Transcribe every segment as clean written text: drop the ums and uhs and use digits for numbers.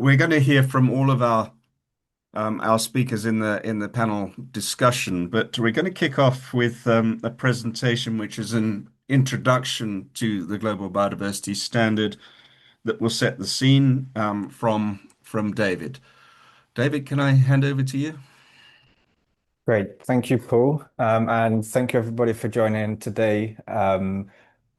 We're going to hear from all of our speakers in the panel discussion, but we're going to kick off with a presentation which is an introduction to the Global Biodiversity Standard that will set the scene from David. David, can I hand over to you? Great. Thank you, Paul. And thank you everybody for joining today. I'm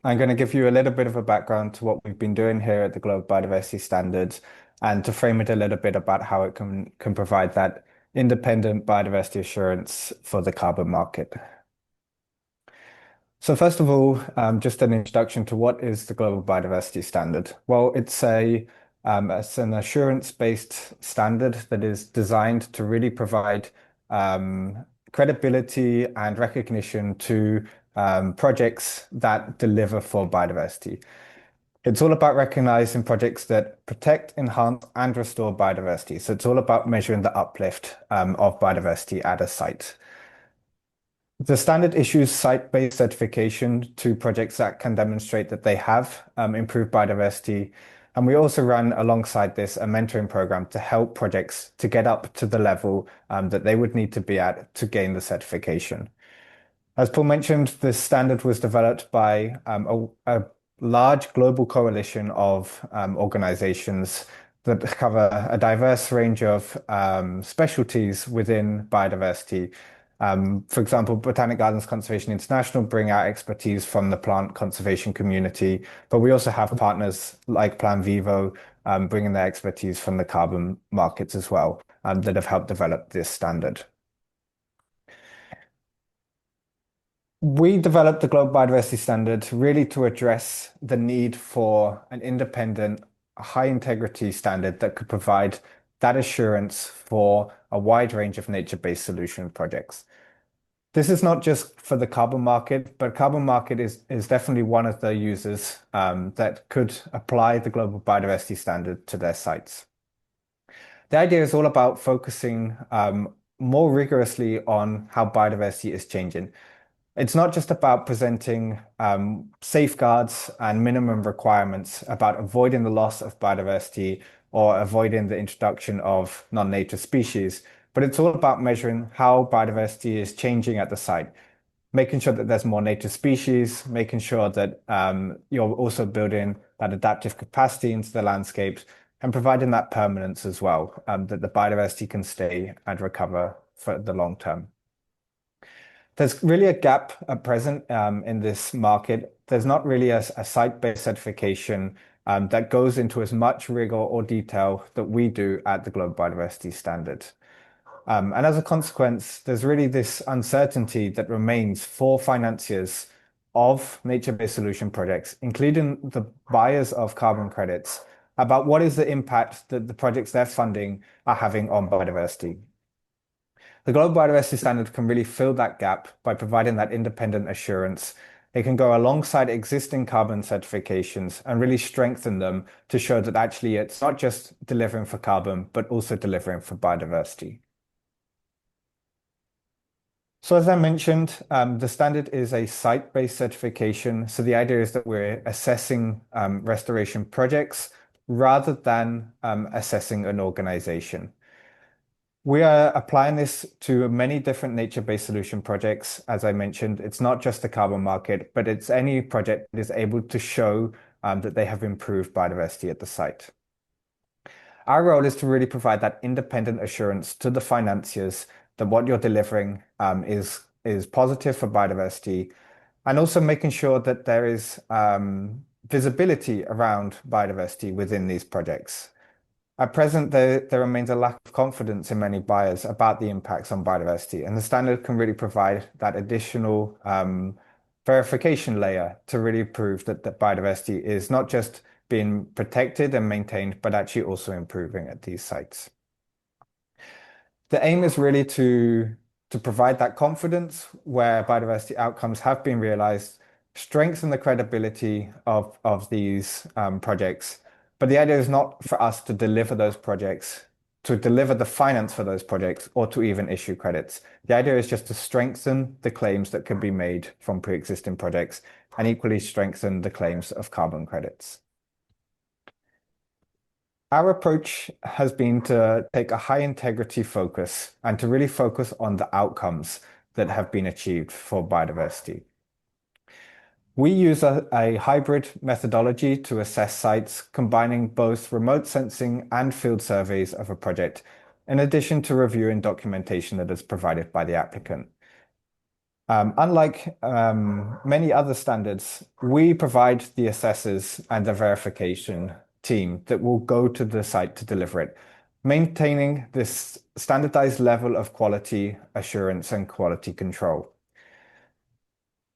going to give you a little bit of a background to what we've been doing here at the Global Biodiversity Standards and to frame it a little bit about how it can provide that independent biodiversity assurance for the carbon market. So first of all, just an introduction to what is the Global Biodiversity Standard. Well, it's an assurance-based standard that is designed to really provide credibility and recognition to projects that deliver for biodiversity. It's all about recognizing projects that protect, enhance, and restore biodiversity. So it's all about measuring the uplift of biodiversity at a site. The standard issues site-based certification to projects that can demonstrate that they have improved biodiversity. And we also run alongside this a mentoring program to help projects to get up to the level that they would need to be at to gain the certification. As Paul mentioned, this standard was developed by a large global coalition of organizations that cover a diverse range of specialties within biodiversity. For example, Botanic Gardens Conservation International bring our expertise from the plant conservation community, but we also have partners like Plan Vivo bringing their expertise from the carbon markets as well that have helped develop this standard. We developed the Global Biodiversity Standard really to address the need for an independent, high integrity standard that could provide that assurance for a wide range of nature-based solution projects. This is not just for the carbon market, but carbon market is definitely one of the users that could apply the Global Biodiversity Standard to their sites. The idea is all about focusing more rigorously on how biodiversity is changing. It's not just about presenting safeguards and minimum requirements about avoiding the loss of biodiversity or avoiding the introduction of non-native species, but it's all about measuring how biodiversity is changing at the site, making sure that there's more native species, making sure that you're also building that adaptive capacity into the landscapes and providing that permanence as well, that the biodiversity can stay and recover for the long term. There's really a gap at present in this market. There's not really a site-based certification that goes into as much rigor or detail that we do at the Global Biodiversity Standard. And as a consequence, there's really this uncertainty that remains for financiers of nature-based solution projects, including the buyers of carbon credits, about what is the impact that the projects they're funding are having on biodiversity. The Global Biodiversity Standard can really fill that gap by providing that independent assurance. It can go alongside existing carbon certifications and really strengthen them to show that actually it's not just delivering for carbon, but also delivering for biodiversity. So as I mentioned, the standard is a site-based certification. So the idea is that we're assessing restoration projects rather than assessing an organization. We are applying this to many different nature-based solution projects. As I mentioned, it's not just the carbon market, but it's any project that is able to show that they have improved biodiversity at the site. Our role is to really provide that independent assurance to the financiers that what you're delivering is positive for biodiversity, and also making sure that there is visibility around biodiversity within these projects. At present, there remains a lack of confidence in many buyers about the impacts on biodiversity, and the standard can really provide that additional verification layer to really prove that biodiversity is not just being protected and maintained, but actually also improving at these sites. The aim is really to provide that confidence where biodiversity outcomes have been realized, strengthen the credibility of these projects. But the idea is not for us to deliver those projects, to deliver the finance for those projects, or to even issue credits. The idea is just to strengthen the claims that can be made from pre-existing projects and equally strengthen the claims of carbon credits. Our approach has been to take a high integrity focus and to really focus on the outcomes that have been achieved for biodiversity. We use a hybrid methodology to assess sites, combining both remote sensing and field surveys of a project, in addition to reviewing documentation that is provided by the applicant. Unlike many other standards, we provide the assessors and the verification team that will go to the site to deliver it, maintaining this standardized level of quality assurance and quality control.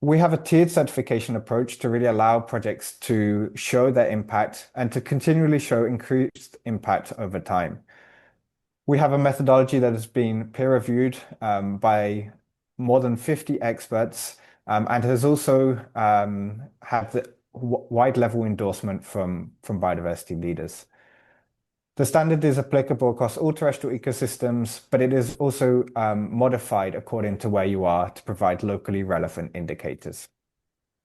We have a tiered certification approach to really allow projects to show their impact and to continually show increased impact over time. We have a methodology that has been peer-reviewed by more than 50 experts and has also had the wide-level endorsement from biodiversity leaders. The standard is applicable across all terrestrial ecosystems, but it is also modified according to where you are to provide locally relevant indicators.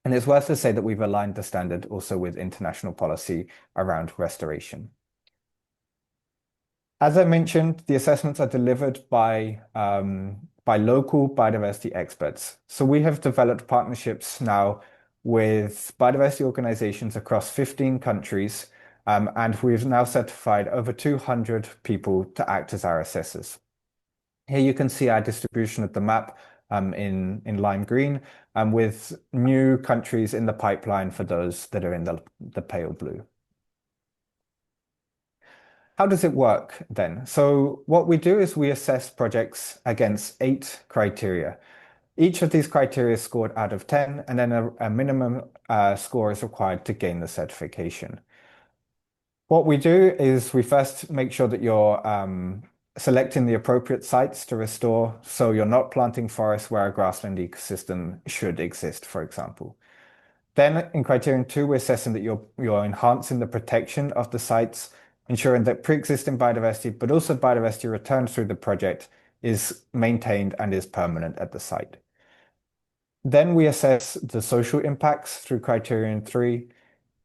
And it's worth to say that we've aligned the standard also with international policy around restoration. As I mentioned, the assessments are delivered by local biodiversity experts. So we have developed partnerships now with biodiversity organizations across 15 countries, and we've now certified over 200 people to act as our assessors. Here you can see our distribution of the map in lime green, with new countries in the pipeline for those that are in the pale blue. How does it work then? So what we do is we assess projects against 8 criteria. Each of these criteria is scored out of 10, and then a minimum score is required to gain the certification. What we do is we first make sure that you're selecting the appropriate sites to restore, so you're not planting forests where a grassland ecosystem should exist, for example. Then in criterion 2, we're assessing that you're enhancing the protection of the sites, ensuring that pre-existing biodiversity, but also biodiversity returned through the project, is maintained and is permanent at the site. Then we assess the social impacts through criterion 3.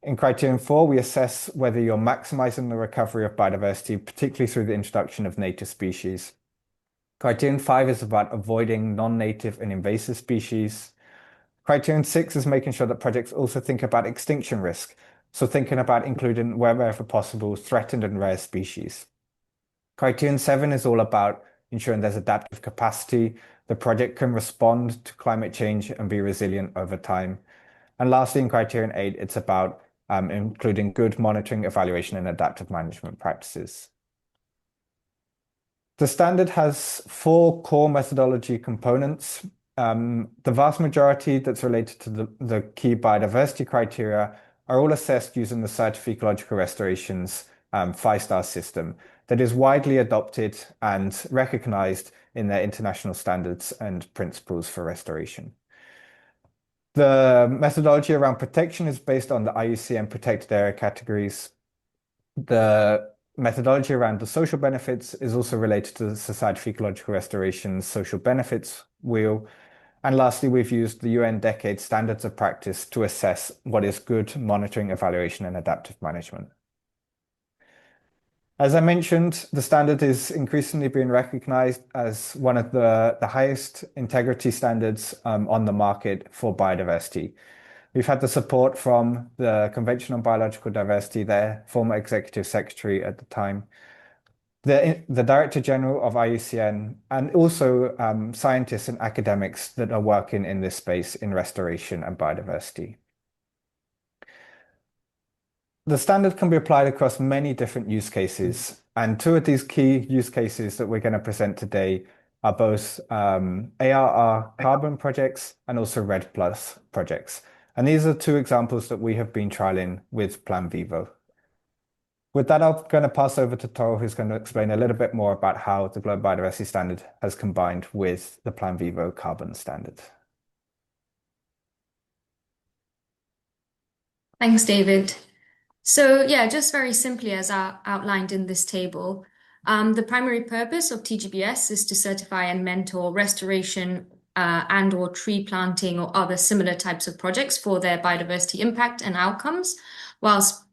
In criterion 4, we assess whether you're maximizing the recovery of biodiversity, particularly through the introduction of native species. Criterion 5 is about avoiding non-native and invasive species. Criterion 6 is making sure that projects also think about extinction risk. So thinking about including, wherever possible, threatened and rare species. Criterion 7 is all about ensuring there's adaptive capacity. The project can respond to climate change and be resilient over time. And lastly, in criterion 8, it's about including good monitoring, evaluation, and adaptive management practices. The standard has 4 core methodology components. The vast majority that's related to the key biodiversity criteria are all assessed using the Certified Ecological Restoration's 5-star system that is widely adopted and recognized in their international standards and principles for restoration. The methodology around protection is based on the IUCN protected area categories. The methodology around the social benefits is also related to the Society for Ecological Restoration's social benefits wheel. And lastly, we've used the UN Decade Standards of Practice to assess what is good monitoring, evaluation, and adaptive management. As I mentioned, the standard is increasingly being recognized as one of the highest integrity standards on the market for biodiversity. We've had the support from the Convention on Biological Diversity, their former executive secretary at the time, the Director General of IUCN, and also scientists and academics that are working in this space in restoration and biodiversity. The standard can be applied across many different use cases, and 2 of these key use cases that we're going to present today are both ARR carbon projects and also REDD+ projects. And these are 2 examples that we have been trialing with Plan Vivo. With that, I'm going to pass over to Toral, who's going to explain a little bit more about how the Global Biodiversity Standard has combined with the Plan Vivo Carbon Standard. Thanks, David. So yeah, just very simply as outlined in this table, the primary purpose of TGBS is to certify and mentor restoration and or tree planting or other similar types of projects for their biodiversity impact and outcomes, whilst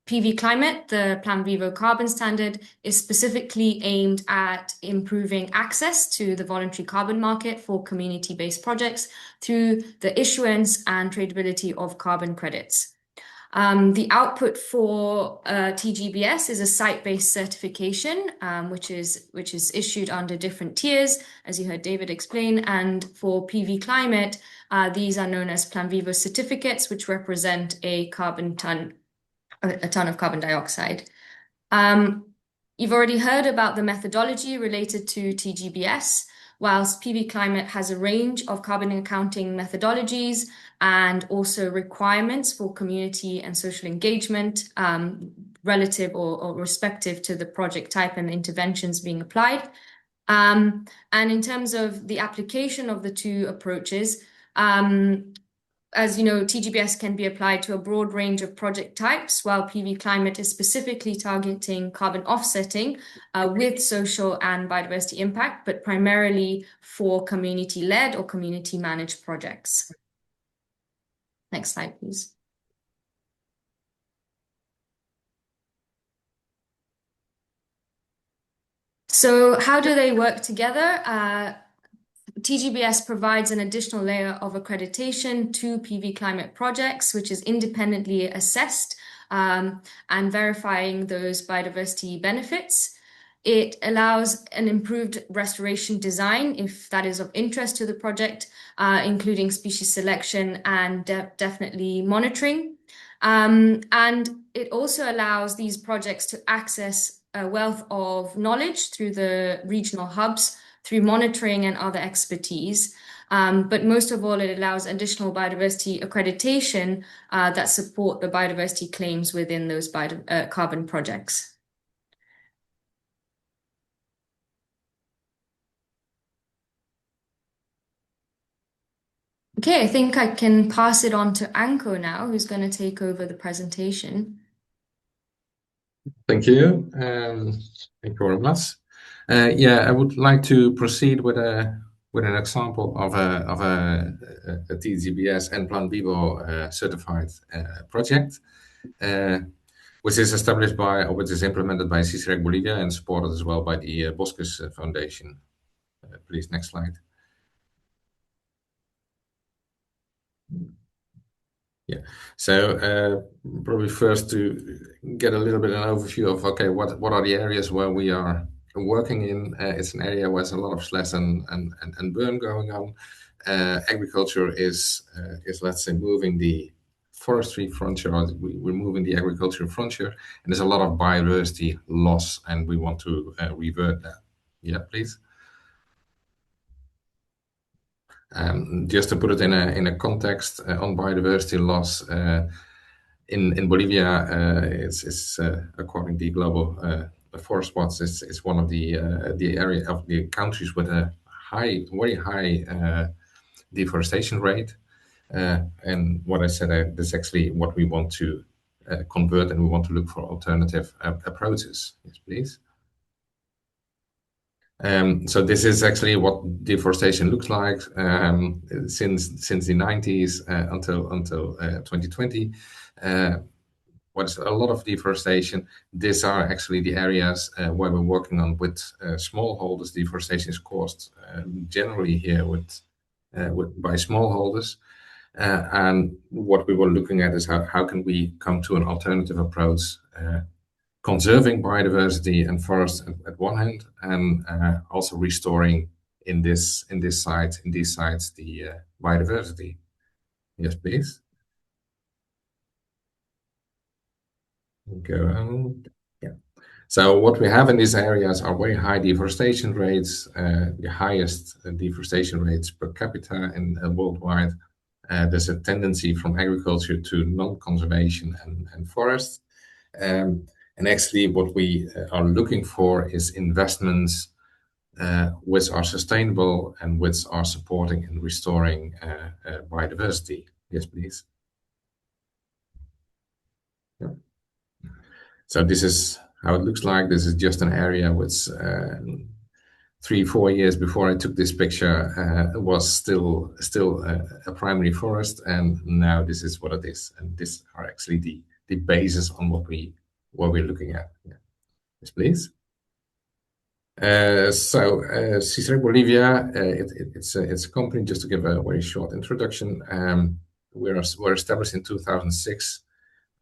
PV Climate, the Plan Vivo Carbon Standard, is specifically aimed at improving access to the voluntary carbon market for community-based projects through the issuance and tradability of carbon credits. The output for TGBS is a site-based certification, which is issued under different tiers, as you heard David explain. And for PV Climate, these are known as Plan Vivo certificates, which represent a ton of carbon dioxide. You've already heard about the methodology related to TGBS, whilst PV Climate has a range of carbon accounting methodologies and also requirements for community and social engagement relative or respective to the project type and the interventions being applied. And in terms of the application of the two approaches, as you know, TGBS can be applied to a broad range of project types, while PV Climate is specifically targeting carbon offsetting with social and biodiversity impact, but primarily for community-led or community-managed projects. Next slide, please. So how do they work together? TGBS provides an additional layer of accreditation to PV Climate projects, which is independently assessed and verifying those biodiversity benefits. It allows an improved restoration design if that is of interest to the project, including species selection and definitely monitoring. And it also allows these projects to access a wealth of knowledge through the regional hubs, through monitoring and other expertise. But most of all, it allows additional biodiversity accreditation that support the biodiversity claims within those carbon projects. Okay, I think I can pass it on to Anko now, who's going to take over the presentation. Thank you. Thank you very much. Yeah, I would like to proceed with an example of a TGBS and Plan Vivo certified project, which is established by, or which is implemented by Sicirec Bolivia and supported as well by the Bosques Foundation. Please, next slide. Yeah, so probably first to get a little bit of an overview of, okay, what are the areas where we are working in. It's an area where there's a lot of slash and burn going on. Agriculture is let's say moving the forestry frontier, or we're moving the agricultural frontier, and there's a lot of biodiversity loss, and we want to revert that. Yeah, please. Just to put it in a context on biodiversity loss, in Bolivia, it's according to the Global Forest Watch, it's one of the area of the countries with a very high deforestation rate. And what I said, that's actually what we want to convert, and we want to look for alternative approaches. Yes, please. So this is actually what deforestation looks like since the 90s until 2020. What's a lot of deforestation. These are actually the areas where we're working on with smallholders. Deforestation is caused generally here by smallholders. And what we were looking at is how can we come to an alternative approach, conserving biodiversity and forests at one hand, and also restoring in these sites the biodiversity. Yes, please. Go on. Yeah. So what we have in these areas are very high deforestation rates, the highest deforestation rates per capita in worldwide. There's a tendency from agriculture to non-conservation and forest. And actually what we are looking for is investments which are sustainable and which are supporting and restoring biodiversity. Yes, please. Yeah. So this is how it looks like. This is just an area which 3-4 years before I took this picture was still a primary forest, and now this is what it is. And these are actually basis on what we're looking at. Yeah. Yes, please. Sicirec Bolivia, it's a company. Just to give a very short introduction, we're established in 2006,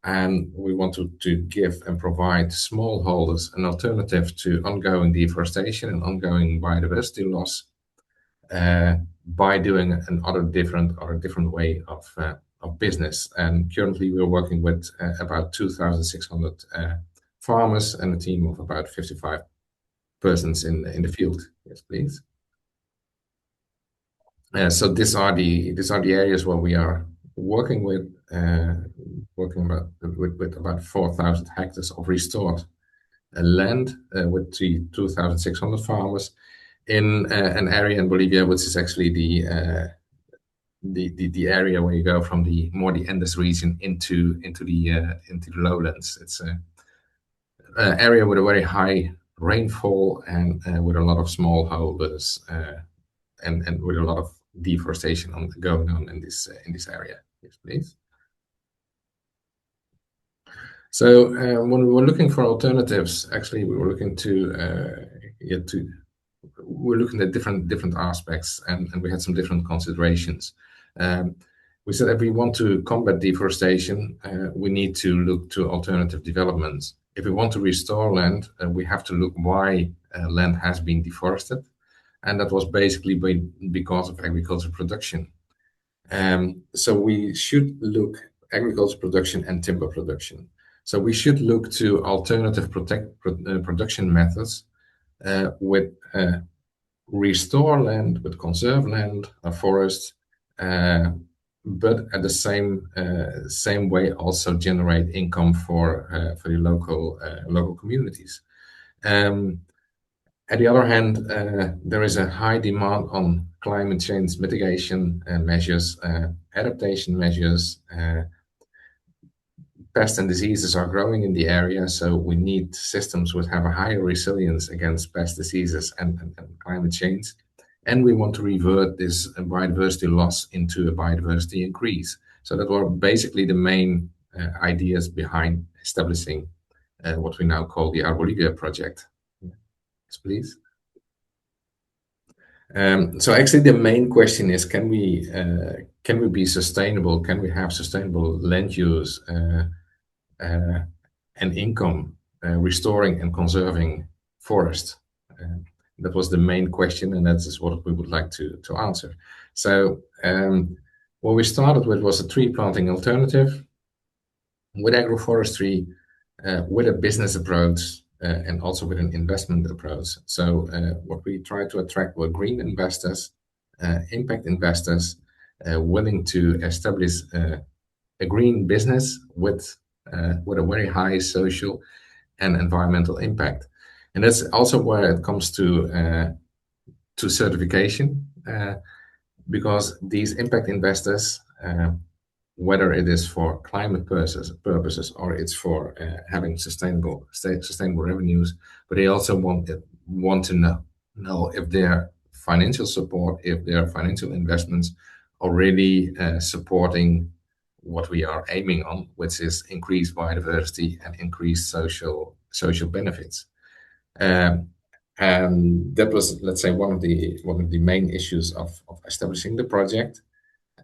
and we wanted to give and provide smallholders an alternative to ongoing deforestation and ongoing biodiversity loss by doing a different way of business. And currently, we're working with about 2,600 farmers and a team of about 55 persons in the field. Yes, please. So these are the areas where we are working with about 4,000 hectares of restored land with 2,600 farmers in an area in Bolivia, which is actually the area where you go from the Andes region into the lowlands. It's an area with a very high rainfall and with a lot of smallholders and with a lot of deforestation going on in this area. Yes, please. So when we were looking for alternatives, actually we were looking we're looking at different aspects, and we had some different considerations. We said if we want to combat deforestation, we need to look to alternative developments. If we want to restore land, we have to look why land has been deforested, and that was basically because of agricultural production. So we should look agricultural production and timber production. So we should look to alternative production methods with restore land, with conserve land, forest, but at the same way also generate income for the local communities. At the other hand, there is a high demand on climate change mitigation measures, adaptation measures. Pests and diseases are growing in the area, so we need systems which have a higher resilience against pest diseases and climate change. And we want to revert this biodiversity loss into a biodiversity increase. So that were basically the main ideas behind establishing what we now call the ArBolivia project. Yes, please. So actually the main question is, can we be sustainable? Can we have sustainable land use and income restoring and conserving forest? That was the main question, and that is what we would like to answer. So what we started with was a tree planting alternative with agroforestry, with a business approach, and also with an investment approach. So what we tried to attract were green investors, impact investors, willing to establish a green business with a very high social and environmental impact. And that's also where it comes to certification, because these impact investors, whether it is for climate purposes or it's for having sustainable revenues, but they also want to know if their financial support, if their financial investments are really supporting what we are aiming on, which is increased biodiversity and increased social benefits. And that was, let's say, one of the main issues of establishing the project.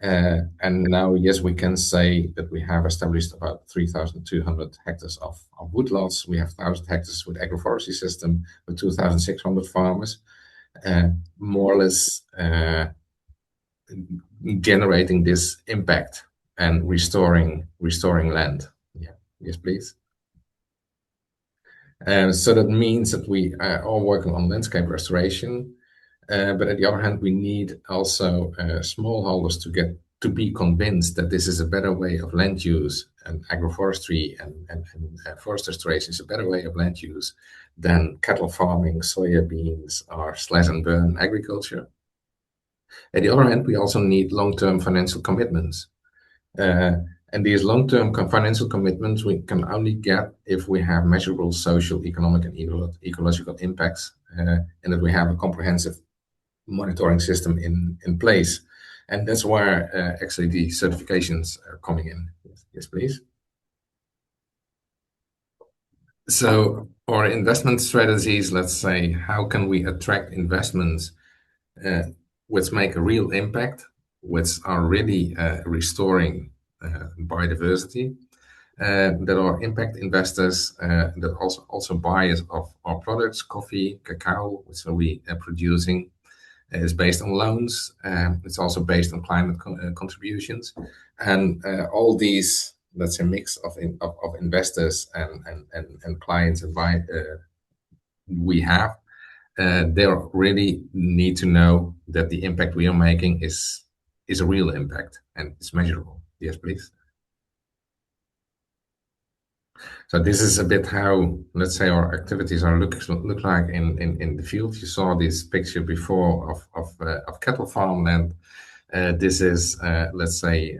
And now, yes, we can say that we have established about 3,200 hectares of woodlots. We have 1,000 hectares with agroforestry system, with 2,600 farmers, more or less generating this impact and restoring land. Yeah. Yes, please. So that means that we are all working on landscape restoration, but at the other hand, we need also smallholders to be convinced that this is a better way of land use, and agroforestry and forest restoration is a better way of land use than cattle farming, soybeans, or slash and burn agriculture. At the other hand, we also need long-term financial commitments. And these long-term financial commitments we can only get if we have measurable social, economic, and ecological impacts, and that we have a comprehensive monitoring system in place. And that's where actually the certifications are coming in. Yes, please. So our investment strategies, let's say, how can we attract investments which make a real impact, which are really restoring biodiversity, that are impact investors, that also buyers of our products, coffee, cacao, which are we producing, is based on loans. It's also based on climate contributions, and all these, let's say, mix of investors and clients and we have. They really need to know that the impact we are making is a real impact and it's measurable. Yes, please. So this is a bit how, let's say, our activities are look like in the field. You saw this picture before of cattle farmland. This is, let's say,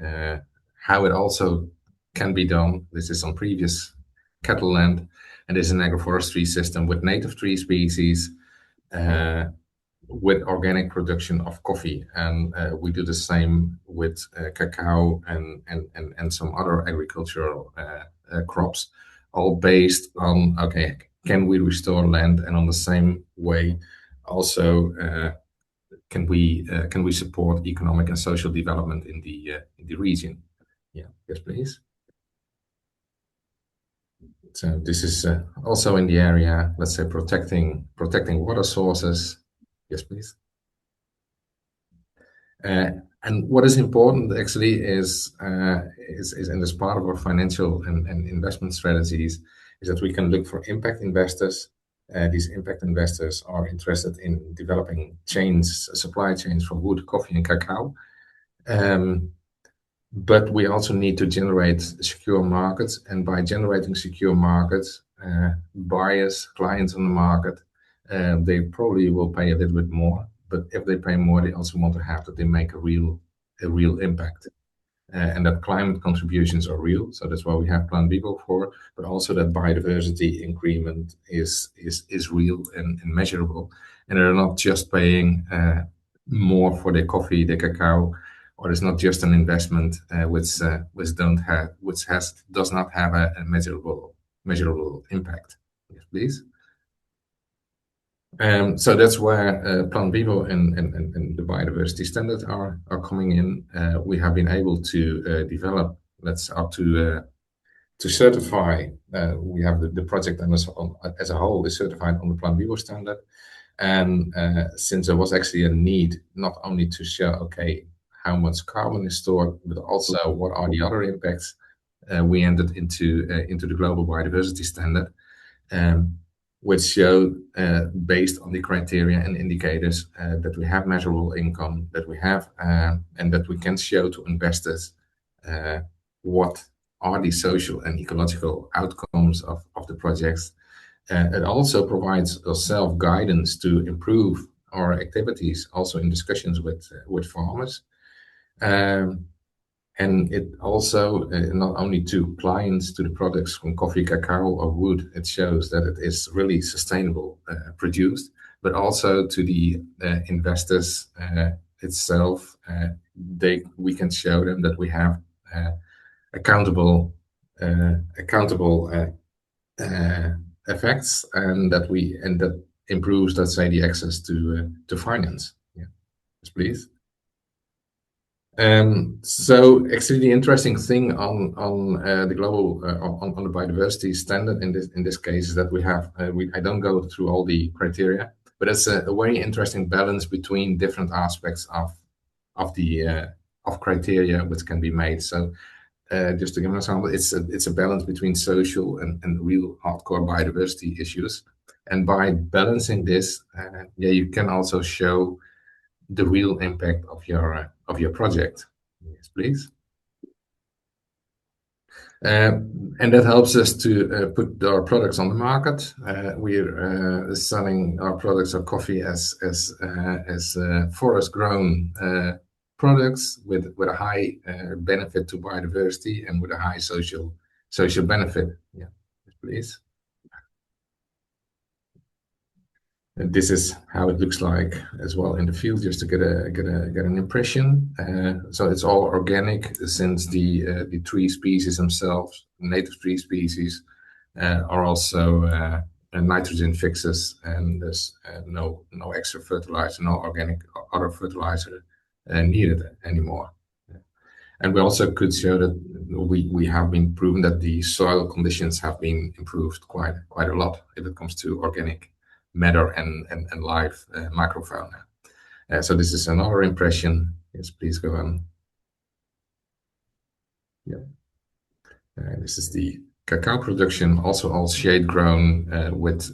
how it also can be done. This is on previous cattle land, and this is an agroforestry system with native tree species, with organic production of coffee, and we do the same with cacao and some other agricultural crops, all based on, okay, can we restore land, and on the same way also can we support economic and social development in the region. Yeah, yes, please. So this is also in the area, let's say, protecting water sources. Yes, please. And what is important actually is and as part of our financial and investment strategies, is that we can look for impact investors. These impact investors are interested in developing supply chains for wood, coffee, and cacao. But we also need to generate secure markets, and by generating secure markets, buyers, clients on the market, they probably will pay a little bit more. But if they pay more, they also want to have that they make a real impact, and that climate contributions are real. So that's why we have Plan Vivo for, but also that biodiversity increment is real and measurable, and they're not just paying more for their coffee, their cacao, or it's not just an investment which does not have a measurable impact. Yes, please. So that's where Plan Vivo and the biodiversity standard are coming in. We have been able to develop, to certify. We have the project as a whole is certified on the Plan Vivo standard, and since there was actually a need not only to show, okay, how much carbon is stored, but also what are the other impacts, we entered into the Global Biodiversity Standard, which showed, based on the criteria and indicators, that we have measurable income, that we have, and that we can show to investors what are the social and ecological outcomes of the projects. It also provides us self-guidance to improve our activities, also in discussions with farmers. And it also, not only to clients, to the products from coffee, cacao, or wood, it shows that it is really sustainable produced, but also to the investors itself. We can show them that we have accountable effects, and that improves, let's say, the access to finance. Yeah, yes, please. So actually, the interesting thing on the global on the biodiversity standard in this case is that we have I don't go through all the criteria, but it's a very interesting balance between different aspects of criteria which can be made. So just to give an example, it's a balance between social and real hardcore biodiversity issues, and by balancing this, you can also show the real impact of your project. Yes, please. And that helps us to put our products on the market. We're selling our products of coffee as forest-grown products with a high benefit to biodiversity and with a high social benefit. Yeah, yes, please. And this is how it looks like as well in the field, just to get an impression. So it's all organic, since the tree species themselves, native tree species, are also nitrogen fixes, and there's no extra fertilizer, no organic or other fertilizer needed anymore. And we also could show that we have been proven that the soil conditions have been improved quite a lot if it comes to organic matter and live microfauna. So this is another impression. Yes, please go on. Yeah. This is the cacao production, also all shade grown with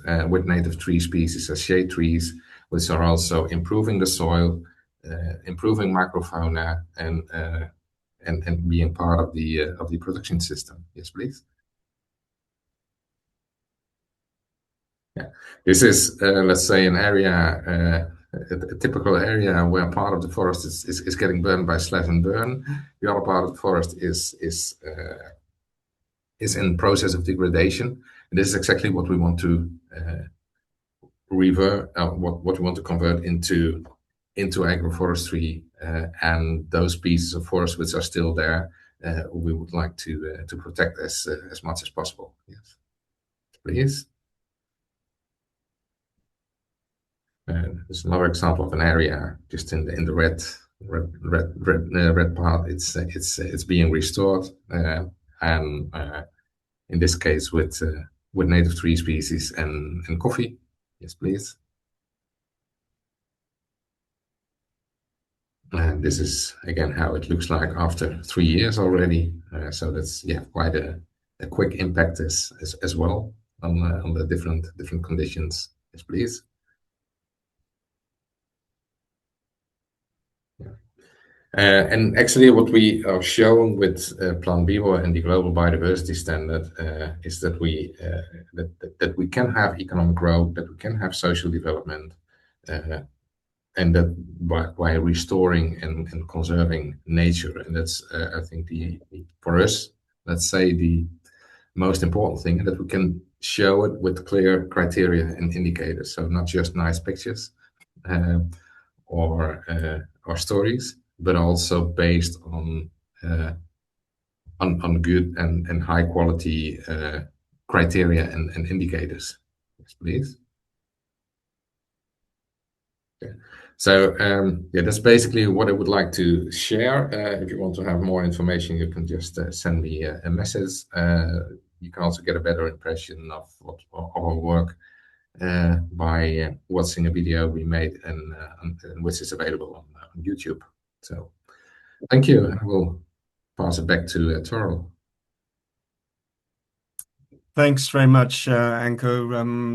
native tree species as shade trees, which are also improving the soil, improving microfauna, and being part of the production system. Yes, please. Yeah, this is let's say an area, a typical area where part of the forest is getting burned by slash and burn. The other part of the forest is in process of degradation. And this is exactly what we want to revert, what we want to convert into agroforestry, and those pieces of forest which are still there, we would like to protect as much as possible. Yes, please. There's another example of an area just in the red part. It's being restored, and in this case with native tree species and coffee. Yes, please. And this is again how it looks like after 3 years already. So that's quite a quick impact as well on the different conditions. Yes, please. And actually, what we are showing with Plan Vivo and the Global Biodiversity Standard is that we can have economic growth, that we can have social development, and that by restoring and conserving nature. And that's I think for us, let's say the most important thing, that we can show it with clear criteria and indicators. So not just nice pictures or stories, but also based on good and high quality criteria and indicators. Yes, please. Okay. So that's basically what I would like to share. If you want to have more information, you can just send me a message. You can also get a better impression of our work by watching a video we made and which is available on YouTube. So thank you, and I will pass it back to Toral. Thanks very much, Anko,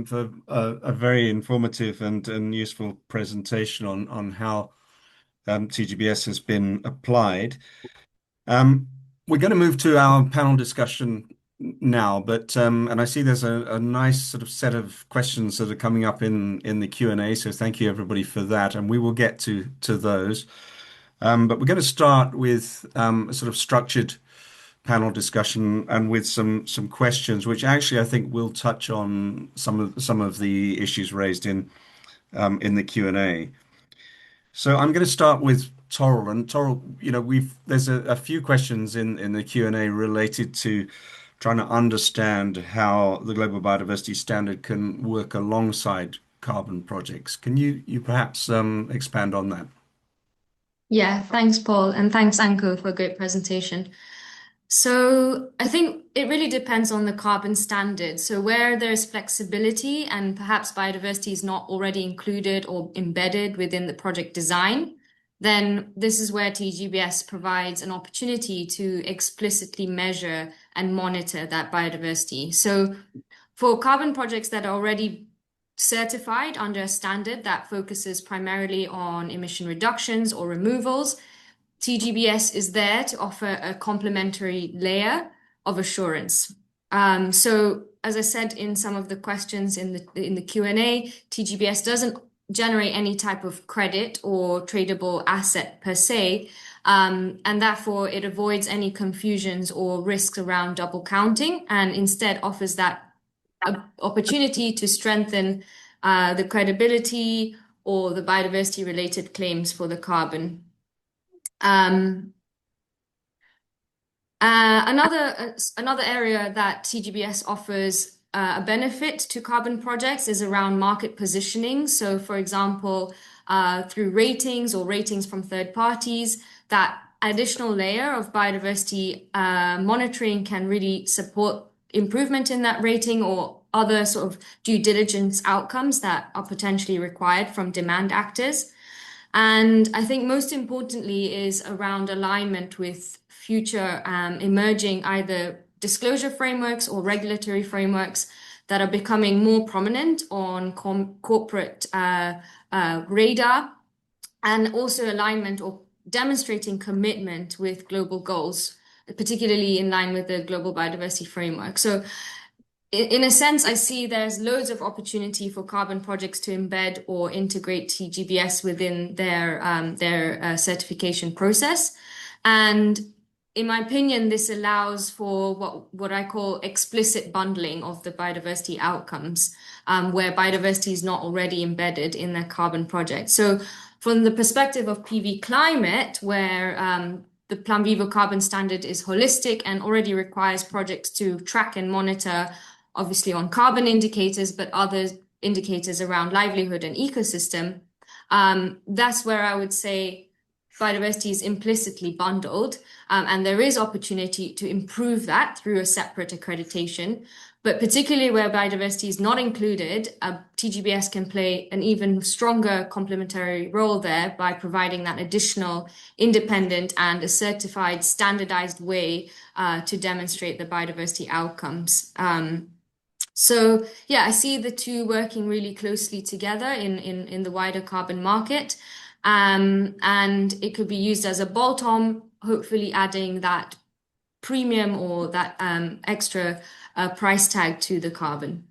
for a very informative and useful presentation on how TGBS has been applied. We're going to move to our panel discussion now, but and I see there's a nice sort of set of questions that are coming up in the Q&A, so thank you everybody for that, and we will get to those. But we're going to start with a sort of structured panel discussion and with some questions, which actually I think will touch on some of the issues raised in the Q&A. So I'm going to start with Toral, and Toral, there's a few questions in the Q&A related to trying to understand how the Global Biodiversity Standard can work alongside carbon projects. Can you perhaps expand on that? Yeah, thanks, Paul, and thanks, Anko, for a great presentation. So I think it really depends on the carbon standard. So where there's flexibility and perhaps biodiversity is not already included or embedded within the project design, then this is where TGBS provides an opportunity to explicitly measure and monitor that biodiversity. So for carbon projects that are already certified under a standard that focuses primarily on emission reductions or removals, TGBS is there to offer a complementary layer of assurance. So as I said in some of the questions in the Q&A, TGBS doesn't generate any type of credit or tradable asset per se, and therefore it avoids any confusions or risks around double counting, and instead offers that opportunity to strengthen the credibility or the biodiversity related claims for the carbon. Another area that TGBS offers a benefit to carbon projects is around market positioning. So, for example, through ratings or ratings from third parties, that additional layer of biodiversity monitoring can really support improvement in that rating or other sort of due diligence outcomes that are potentially required from demand actors. And I think most importantly is around alignment with future emerging either disclosure frameworks or regulatory frameworks that are becoming more prominent on corporate radar, and also alignment or demonstrating commitment with global goals, particularly in line with the Global Biodiversity Framework. So in a sense, I see there's loads of opportunity for carbon projects to embed or integrate TGBS within their certification process. And in my opinion, this allows for what I call explicit bundling of the biodiversity outcomes, where biodiversity is not already embedded in their carbon project. So from the perspective of PV climate, where the Plan Vivo Carbon Standard is holistic and already requires projects to track and monitor, obviously on carbon indicators, but other indicators around livelihood and ecosystem. That's where I would say biodiversity is implicitly bundled, and there is opportunity to improve that through a separate accreditation. But particularly where biodiversity is not included, TGBS can play an even stronger complementary role there by providing that additional independent and a certified standardized way to demonstrate the biodiversity outcomes. So yeah, I see the two working really closely together in the wider carbon market. And it could be used as a bolt-on, hopefully adding that premium or that extra price tag to the carbon.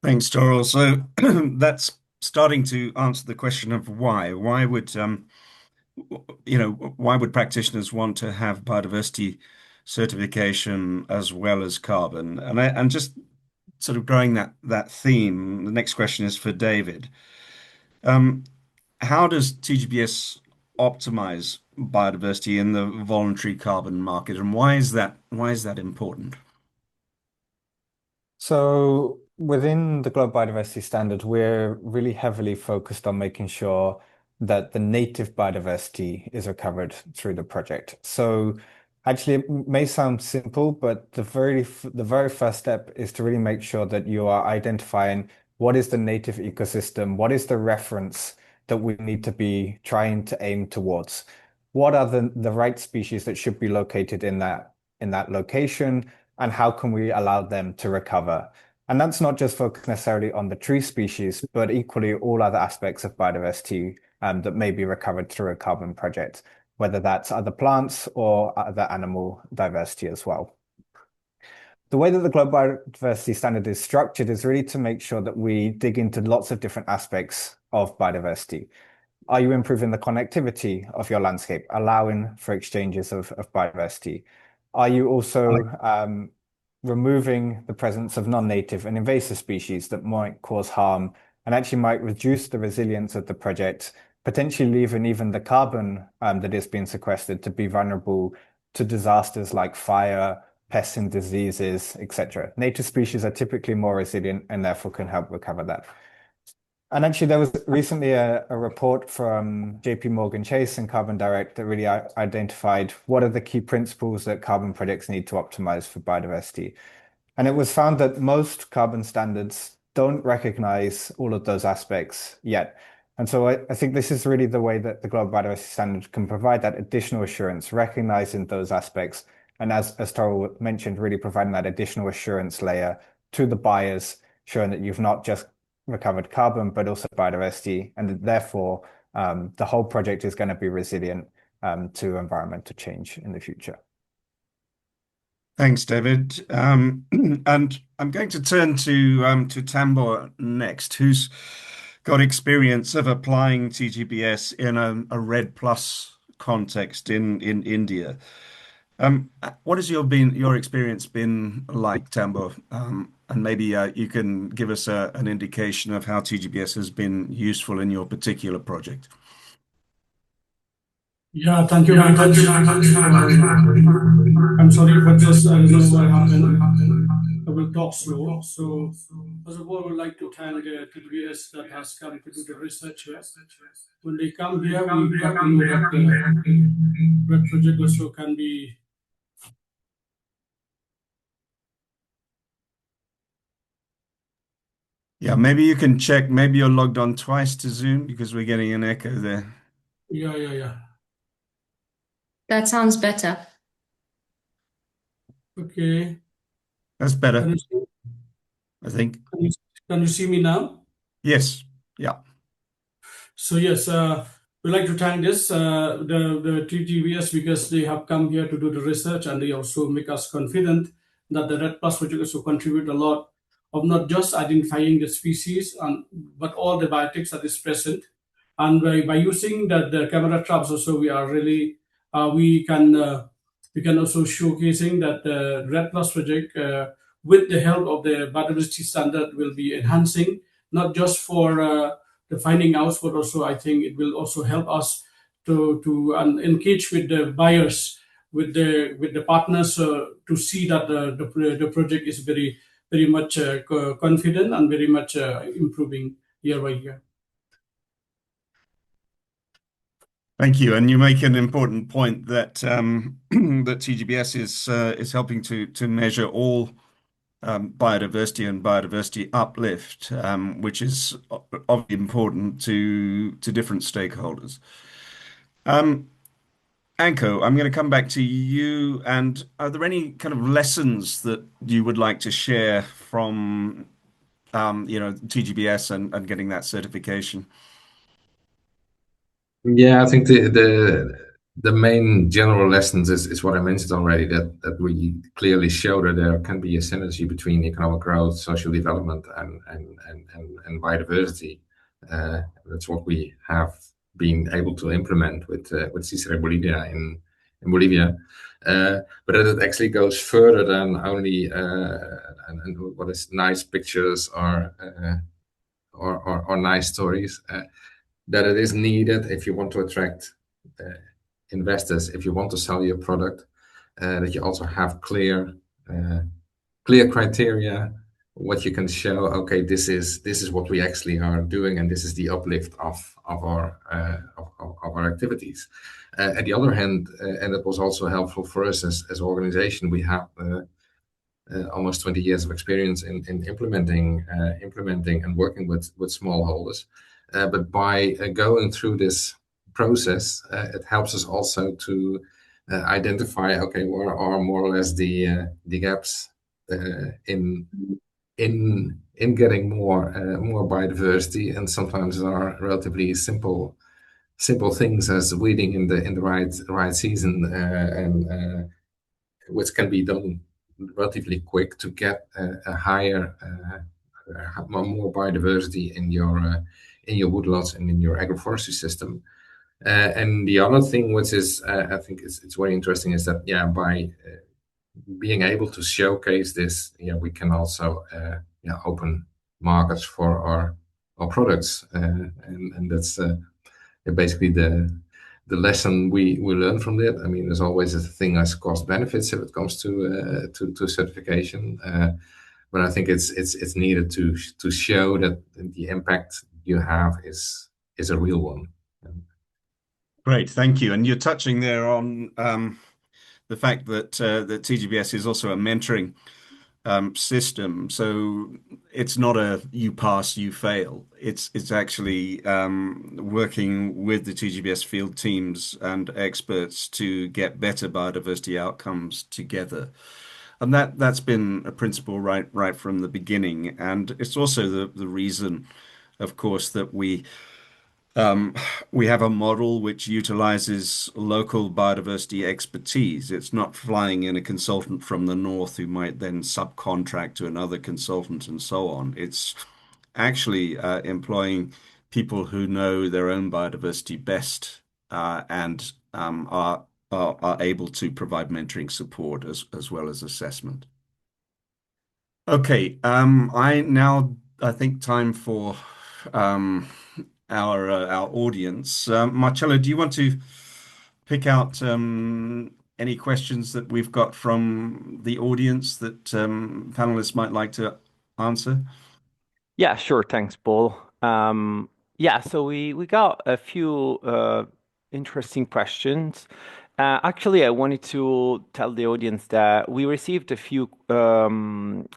Thanks, Toral. So that's starting to answer the question of why. Why would why would practitioners want to have biodiversity certification as well as carbon? And just sort of growing that theme, the next question is for David. How does TGBS optimize biodiversity in the voluntary carbon market, and why is that important? So within the Global Biodiversity Standard, we're really heavily focused on making sure that the native biodiversity is recovered through the project. So actually, it may sound simple, but the very first step is to really make sure that you are identifying what is the native ecosystem, what is the reference that we need to be trying to aim towards, what are the right species that should be located in that location, and how can we allow them to recover? And that's not just focused necessarily on the tree species, but equally all other aspects of biodiversity that may be recovered through a carbon project, whether that's other plants or other animal diversity as well. The way that the Global Biodiversity Standard is structured is really to make sure that we dig into lots of different aspects of biodiversity. Are you improving the connectivity of your landscape, allowing for exchanges of biodiversity? Are you also removing the presence of non-native and invasive species that might cause harm and actually might reduce the resilience of the project, potentially leaving even the carbon that is being sequestered to be vulnerable to disasters like fire, pests and diseases, etc. Native species are typically more resilient and therefore can help recover that. And actually, there was recently a report from JP Morgan Chase and Carbon Direct that really identified what are the key principles that carbon projects need to optimize for biodiversity. And it was found that most carbon standards don't recognize all of those aspects yet. And so I think this is really the way that the Global Biodiversity Standard can provide that additional assurance, recognizing those aspects. And as Toral mentioned, really providing that additional assurance layer to the buyers, showing that you've not just recovered carbon, but also biodiversity, and therefore the whole project is going to be resilient to environmental change in the future. Thanks, David. And I'm going to turn to Tambor next, who's got experience of applying TGBS in a REDD+ context in India. What has your experience been like, Tambor? And maybe you can give us an indication of how TGBS has been useful in your particular project. Yeah, thank you very much. I'm sorry for this. I don't know what happened. I will talk slow. So, first of all, I would like to thank TGBS that has come to do the research here. When they come here, we got to know that red project also can be. Yeah, maybe you can check. Maybe you're logged on twice to Zoom because we're getting an echo there. Yeah. That sounds better. Okay. That's Can better, you see, I think. can you see me now? Yes. Yeah. So yes, we'd like to thank the TGBS because they have come here to do the research and they also make us confident that the Red Plus project also contribute a lot of not just identifying the species but all the biotics that is present. And by using the camera traps also we are really we can also showcasing that the Red Plus project with the help of the biodiversity standard will be enhancing not just for the finding out, but also I think it will also help us to engage with the buyers, with the partners to see that the project is very much confident and very much improving year by year. Thank you. And you make an important point that that TGBS is helping to measure all biodiversity and biodiversity uplift, which is obviously important to different stakeholders. Anko, I'm going to come back to you. And are there any kind of lessons that you would like to share from TGBS and getting that certification? Yeah, I think the main general lessons is what I mentioned already, that we clearly show that there can be a synergy between economic growth, social development, and biodiversity. That's what we have been able to implement with Sicirec Bolivia in Bolivia. But it actually goes further than only and what is nice pictures or nice stories. That it is needed if you want to attract investors, if you want to sell your product, that you also have clear criteria, what you can show. Okay, this is what we actually are doing, and this is the uplift of our activities. At the other hand, and it was also helpful for us as an organization, we have almost 20 years of experience in implementing and working with smallholders. But by going through this process, it helps us also to identify, okay, where are more or less the gaps in getting more biodiversity, and sometimes there are relatively simple things as weeding in the right season, and which can be done relatively quick to get a higher more biodiversity in your woodlots and in your agroforestry system. And the other thing which is I think it's very interesting is that by being able to showcase this, we can also open markets for our products, and that's basically the lesson we learn from that. I mean, there's always a thing as cost benefits if it comes to certification, but I think it's needed to show that the impact you have is a real one. Great, thank you. And you're touching there on the fact that that TGBS is also a mentoring system. So it's not a you pass, you fail. It's actually working with the TGBS field teams and experts to get better biodiversity outcomes together. And that's been a principle right from the beginning. And it's also the reason, of course, that we have a model which utilizes local biodiversity expertise. It's not flying in a consultant from the north who might then subcontract to another consultant and so on. It's actually employing people who know their own biodiversity best and are able to provide mentoring support as well as assessment. Okay, I think time for our audience. Marcello, do you want to pick out any questions that we've got from the audience that panelists might like to answer? Yeah, sure. Thanks, Paul. Yeah, so we got a few interesting questions. Actually, I wanted to tell the audience that we received a few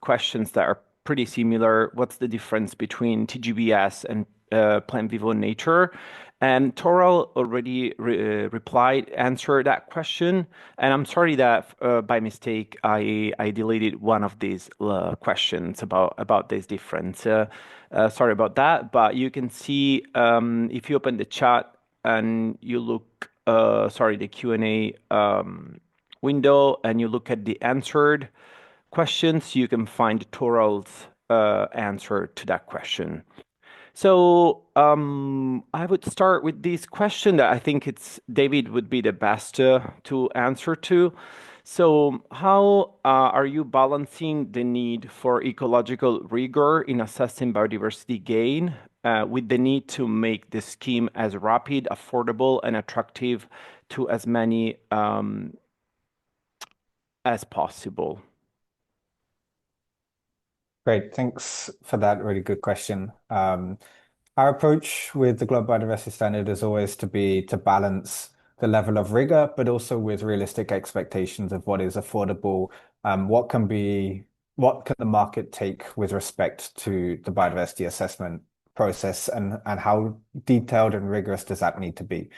questions that are pretty similar. What's the difference between TGBS and Plan Vivo Nature? And Toral already answered that question. And I'm sorry that by mistake I deleted one of these questions about this difference. Sorry about that. But you can see if you open the chat and you look, the Q&A window, and you look at the answered questions, you can find Toral's answer to that question. So I would start with this question that I think David would be the best to answer to. So how are you balancing the need for ecological rigor in assessing biodiversity gain with the need to make the scheme as rapid, affordable, and attractive to as many as possible? Great, thanks for that really good question. Our approach with the Global Biodiversity Standard is always to balance the level of rigor, but also with realistic expectations of what is affordable, what can the market take with respect to the biodiversity assessment process, and how detailed and rigorous does that need to be.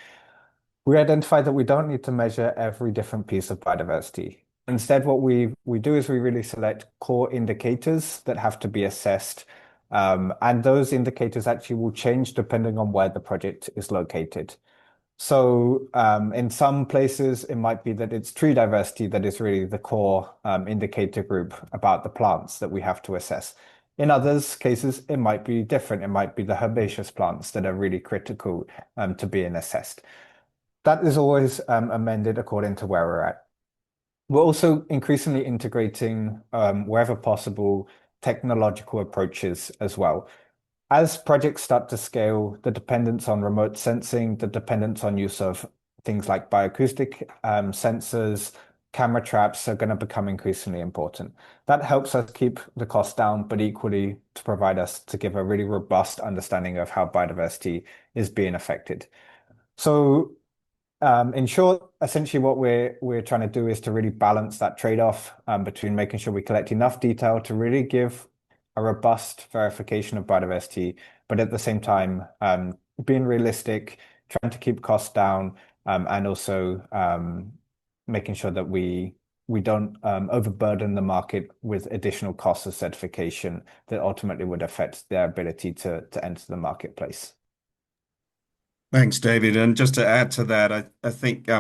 We identified that we don't need to measure every different piece of biodiversity. Instead, what we do is we really select core indicators that have to be assessed. And those indicators actually will change depending on where the project is located. So in some places, it might be that it's tree diversity that is really the core indicator group about the plants that we have to assess. In others cases, it might be different. It might be the herbaceous plants that are really critical to being assessed. That is always amended according to where we're at. We're also increasingly integrating, wherever possible, technological approaches as well. As projects start to scale, the dependence on remote sensing, the dependence on use of things like bioacoustic sensors, camera traps are going to become increasingly important. That helps us keep the cost down, but equally to give a really robust understanding of how biodiversity is being affected. So in short, essentially what we're trying to do is to really balance that trade-off between making sure we collect enough detail to really give a robust verification of biodiversity, but at the same time being realistic, trying to keep costs down, and also making sure that we don't overburden the market with additional costs of certification that ultimately would affect their ability to enter the marketplace. Thanks, David. And just to add to that, I think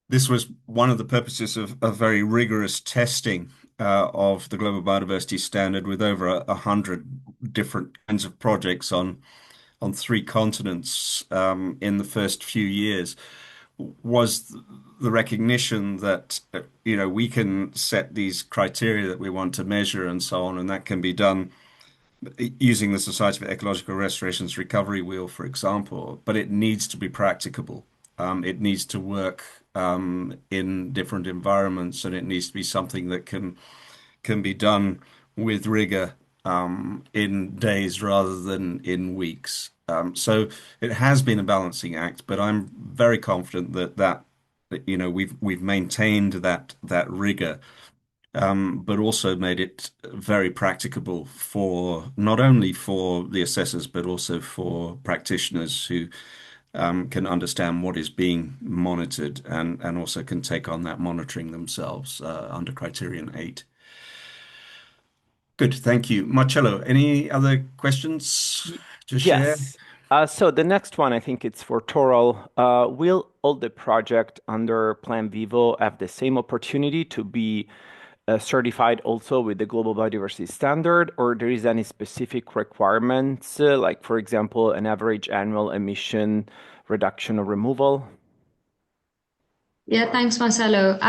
this was one of the purposes of very rigorous testing of the Global Biodiversity Standard with over 100 different kinds of projects on 3 continents in the first few years, was the recognition that we can set these criteria that we want to measure and so on, and that can be done using the Society for Ecological Restoration's recovery wheel, for example, but it needs to be practicable. It needs to work in different environments, and it needs to be something that can be done with rigor in days rather than in weeks. So it has been a balancing act, but I'm very confident that we've maintained that rigor. But also made it very practicable for not only for the assessors, but also for practitioners who can understand what is being monitored and also can take on that monitoring themselves under Criterion 8. Good, thank you. Marcello, any other questions to share? Yes. So the next one, I think it's for Toral. Will all the project under Plan Vivo have the same opportunity to be certified also with the Global Biodiversity Standard, or there is any specific requirements, like for example, an average annual emission reduction or removal? Yeah, thanks, Marcelo.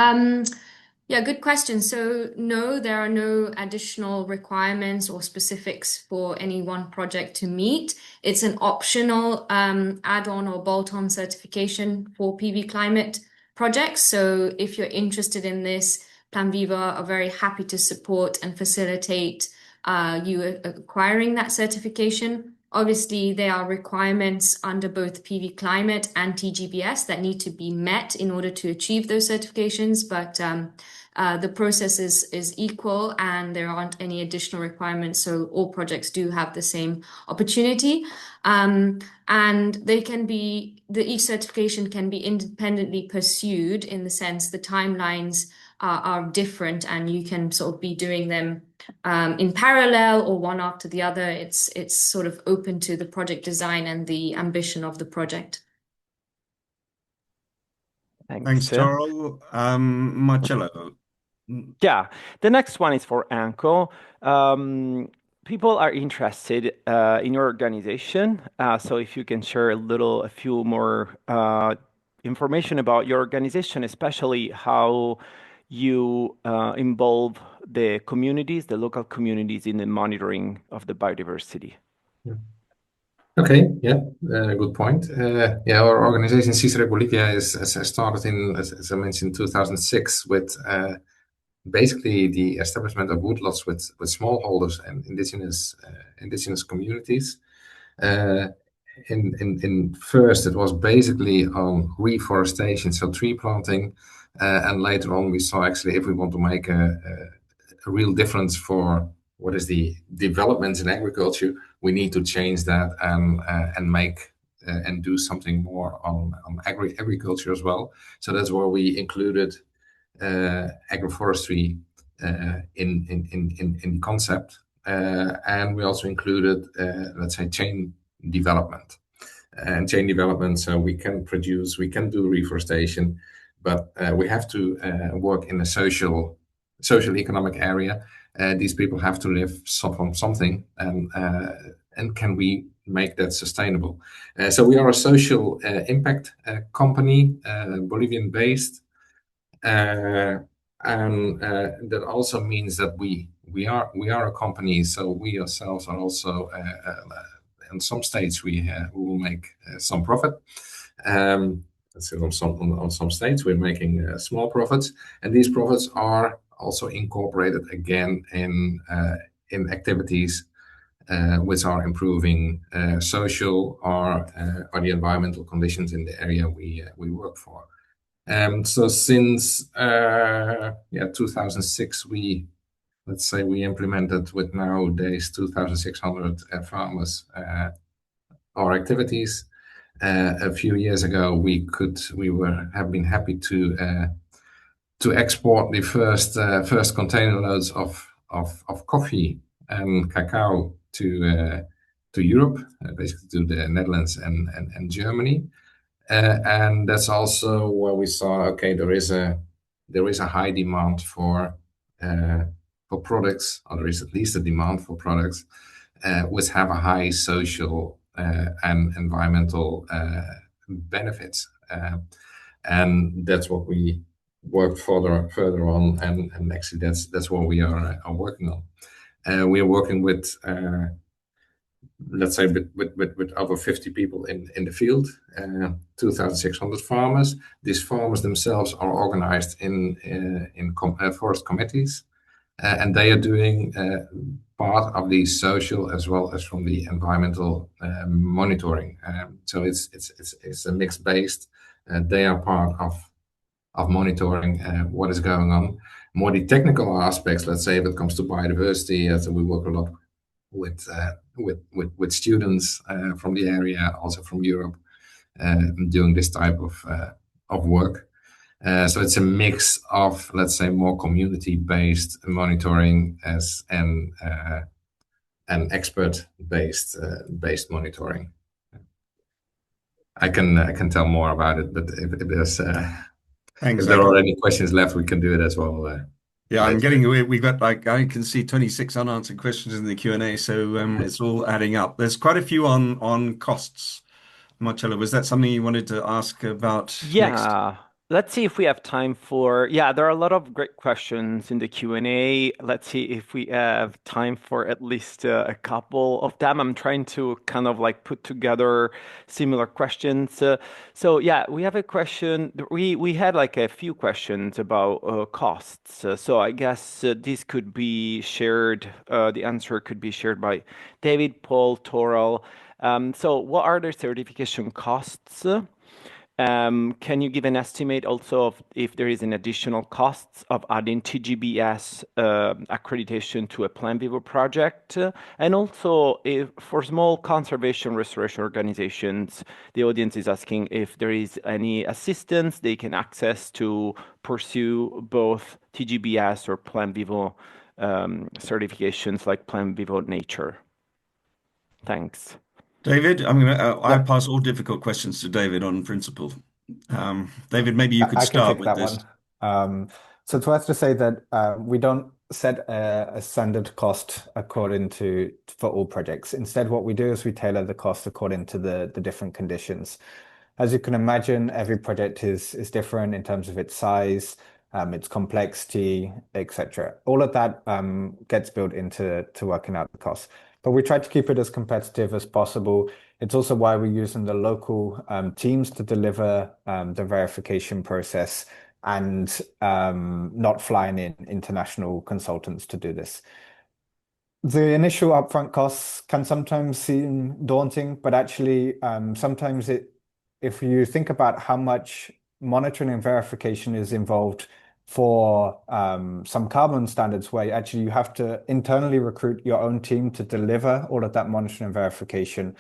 Yeah, good question. So no, there are no additional requirements or specifics for any one project to meet. It's an optional add-on or bolt-on certification for PV climate projects. So if you're interested in this, Plan Vivo are very happy to support and facilitate you acquiring that certification. Obviously, there are requirements under both PV climate and TGBS that need to be met in order to achieve those certifications, but the process is equal and there aren't any additional requirements. So all projects do have the same opportunity. And they can be, each certification can be independently pursued in the sense the timelines are different and you can sort of be doing them in parallel or one after the other. It's sort of open to the project design and the ambition of the project. Thanks, Toral. Marcello. Yeah, the next one is for Anko. People are interested in your organization. So if you can share a few more information about your organization, especially how you involve the communities, the local communities in the monitoring of the biodiversity. Yeah. Okay, yeah, good point. Yeah, our organization Sicirec Bolivia has started as I mentioned, 2006 with basically the establishment of woodlots with smallholders and indigenous communities. In first, it was basically on reforestation, so tree planting, and later on we saw actually if we want to make a real difference for what is the developments in agriculture, we need to change that and make and do something more on agriculture as well. So that's where we included agroforestry in the concept, and we also included let's say chain development. And chain development, so we can do reforestation, but we have to work in a social economic area. These people have to live from something, and can we make that sustainable? So we are a social impact company, Bolivian based, and that also means that we are a company. So we ourselves are also in some states we will make some profit. So on some states we're making small profits, and these profits are also incorporated again in activities which are improving social or the environmental conditions in the area we work for. So since 2006 let's say we implemented with nowadays 2,600 farmers our activities. A few years ago we have been happy to export the first container loads of coffee and cacao to Europe, basically to the Netherlands and Germany. And that's also where we saw, okay, there is a high demand for products, or there is at least a demand for products which have a high social and environmental benefits, and that's what we work further on, and actually that's what we are working on. We are working with let's say with over 50 people in the field, 2,600 farmers. These farmers themselves are organized in forest committees, and they are doing part of the social as well as from the environmental monitoring. So it's a mixed based. They are part of monitoring what is going on. More the technical aspects, let's say, if it comes to biodiversity, so we work a lot with students from the area, also from Europe, doing this type of work. So it's a mix of, let's say, more community-based monitoring and expert-based monitoring. I can tell more about it, but if there's Thanks, if there are any questions left, we can do it as well. Yeah, we've got I can see 26 unanswered questions in the Q&A, so it's all adding up. There's quite a few on costs. Marcello, was that something you wanted to ask about next? Yeah, Let's see if we have time for, yeah, there are a lot of great questions in the Q&A. Let's see if we have time for at least a couple of them. I'm trying to kind of like put together similar questions. So yeah, we have a question. We had like a few questions about costs. So I guess this could be shared. The answer could be shared by David, Paul, Toral. So what are the certification costs? Can you give an estimate also of if there is an additional costs of adding TGBS accreditation to a Plan Vivo project? And also, if for small conservation restoration organizations, the audience is asking if there is any assistance they can access to pursue both TGBS or Plan Vivo certifications like Plan Vivo Nature. Thanks. David, I pass all difficult questions to David on principle. David, maybe you could I can start take with that this. one. So to us to say that we don't set a standard cost according to for all projects. Instead, what we do is we tailor the cost according to the different conditions. As you can imagine, every project is different in terms of its size, its complexity, etc. All of that gets built into working out the cost. But we try to keep it as competitive as possible. It's also why we're using the local teams to deliver the verification process and not flying in international consultants to do this. The initial upfront costs can sometimes seem daunting, but actually, sometimes if you think about how much monitoring and verification is involved for some carbon standards where actually you have to internally recruit your own team to deliver all of that monitoring and verification.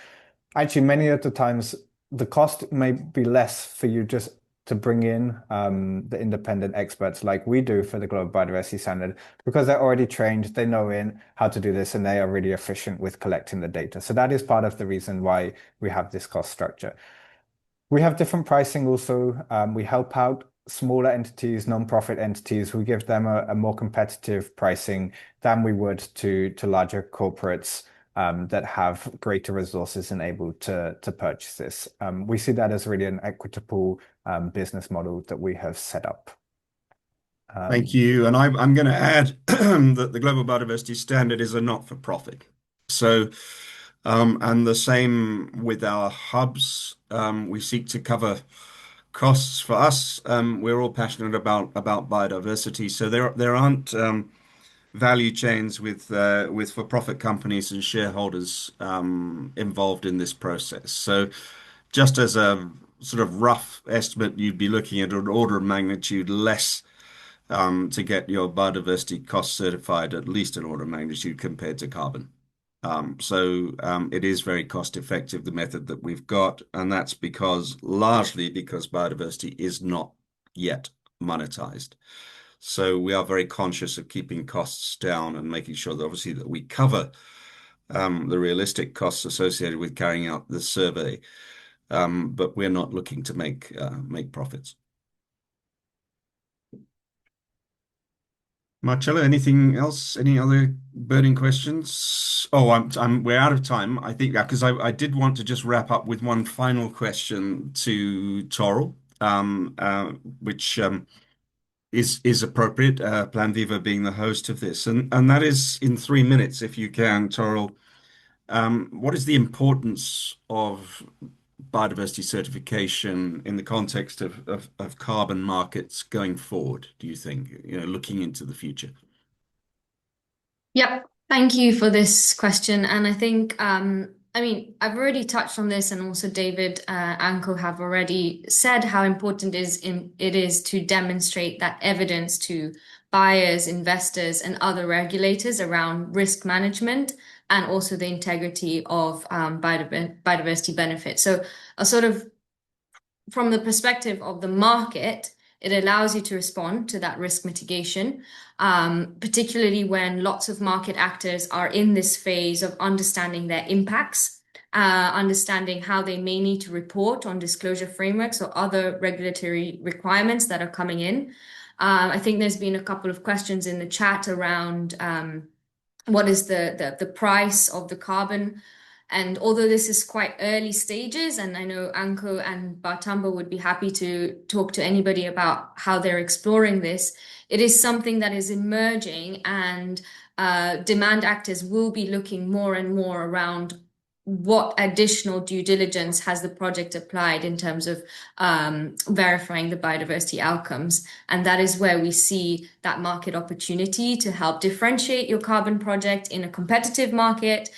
Actually, many of the times the cost may be less for you just to bring in the independent experts like we do for the Global Biodiversity Standard because they're already trained, they know how to do this, and they are really efficient with collecting the data. So that is part of the reason why we have this cost structure. We have different pricing also. We help out smaller entities, non-profit entities. We give them a more competitive pricing than we would to larger corporates that have greater resources and able to purchase this. We see that as really an equitable business model that we have set up. Thank you. And I'm going to add that the Global Biodiversity Standard is a not-for-profit. So, and the same with our hubs. We seek to cover costs for us. We're all passionate about biodiversity. So there aren't value chains with for-profit companies and shareholders involved in this process. So just as a sort of rough estimate, you'd be looking at an order of magnitude less to get your biodiversity cost certified, at least an order of magnitude compared to carbon. So it is very cost effective, the method that we've got, and that's largely because biodiversity is not yet monetized. So we are very conscious of keeping costs down and making sure that obviously that we cover the realistic costs associated with carrying out the survey, but we're not looking to make profits. Marcello, anything else? Any other burning questions? Oh, we're out of time. I think because I did want to just wrap up with one final question to Toral, which is appropriate. Plan Vivo being the host of this, and that is in 3 minutes, if you can, Toral. What is the importance of biodiversity certification in the context of carbon markets going forward, do you think, looking into the future? Yep. Thank you for this question. And I think, I've already touched on this, and also David, Anko have already said how important it is to demonstrate that evidence to buyers, investors, and other regulators around risk management and also the integrity of biodiversity benefits. So a sort of from the perspective of the market, it allows you to respond to that risk mitigation, particularly when lots of market actors are in this phase of understanding their impacts, understanding how they may need to report on disclosure frameworks or other regulatory requirements that are coming in. I think there's been a couple of questions in the chat around what is the price of the carbon And although this is quite early stages, and I know Anko and Bartholomew would be happy to talk to anybody about how they're exploring this, it is something that is emerging, and demand actors will be looking more and more around what additional due diligence has the project applied in terms of verifying the biodiversity outcomes. And that is where we see that market opportunity to help differentiate your carbon project in a competitive market,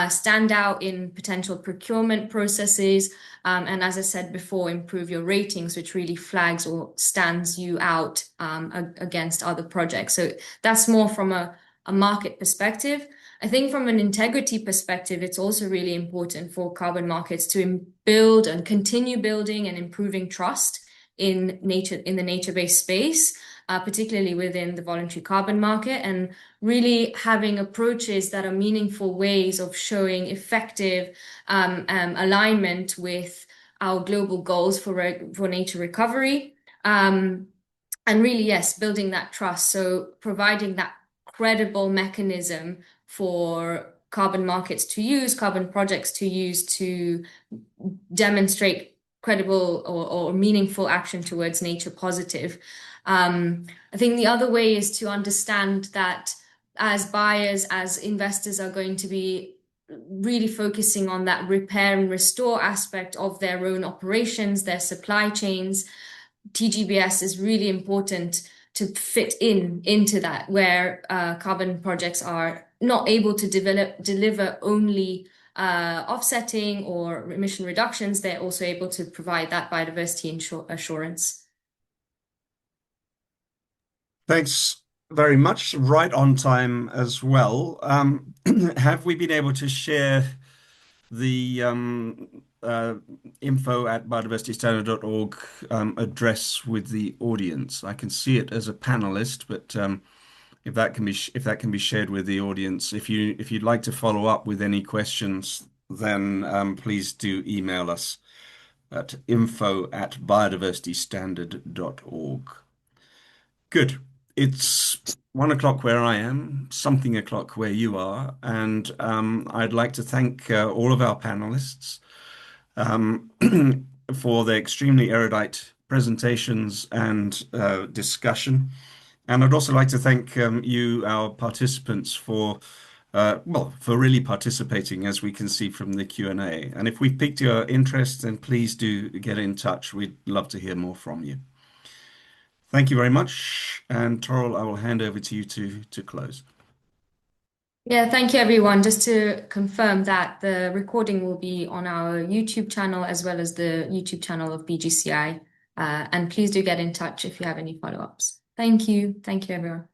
stand out in potential procurement processes, and as I said before, improve your ratings, which really flags or stands you out against other projects. So that's more from a market perspective. I think from an integrity perspective, it's also really important for carbon markets to build and continue building and improving trust in the nature-based space, particularly within the voluntary carbon market, and really having approaches that are meaningful ways of showing effective alignment with our global goals for nature recovery. And really, yes, building that trust. So providing that credible mechanism for carbon markets to use, carbon projects to use to demonstrate credible or meaningful action towards nature positive. I think the other way is to understand that as buyers, as investors are going to be really focusing on that repair and restore aspect of their own operations, their supply chains, TGBS is really important to fit into that, where carbon projects are not able to deliver only offsetting or emission reductions. They're also able to provide that biodiversity assurance. Thanks very much. Right on time as well. Have we been able to share the info@biodiversitystandard.org address with the audience? I can see it as a panelist, but if that can be shared with the audience, if you'd like to follow up with any questions, then please do email us at info@biodiversitystandard.org. Good. It's 1 o'clock where I am, something o'clock where you are, and I'd like to thank all of our panelists for their extremely erudite presentations and discussion. And I'd also like to thank you, our participants, for really participating, as we can see from the Q&A. And if we've piqued your interest, then please do get in touch. We'd love to hear more from you. Thank you very much. And Toral, I will hand over to you to close. Yeah, thank you, everyone. Just to confirm that the recording will be on our YouTube channel as well as the YouTube channel of BGCI. And please do get in touch if you have any follow-ups. Thank you. Thank you, everyone.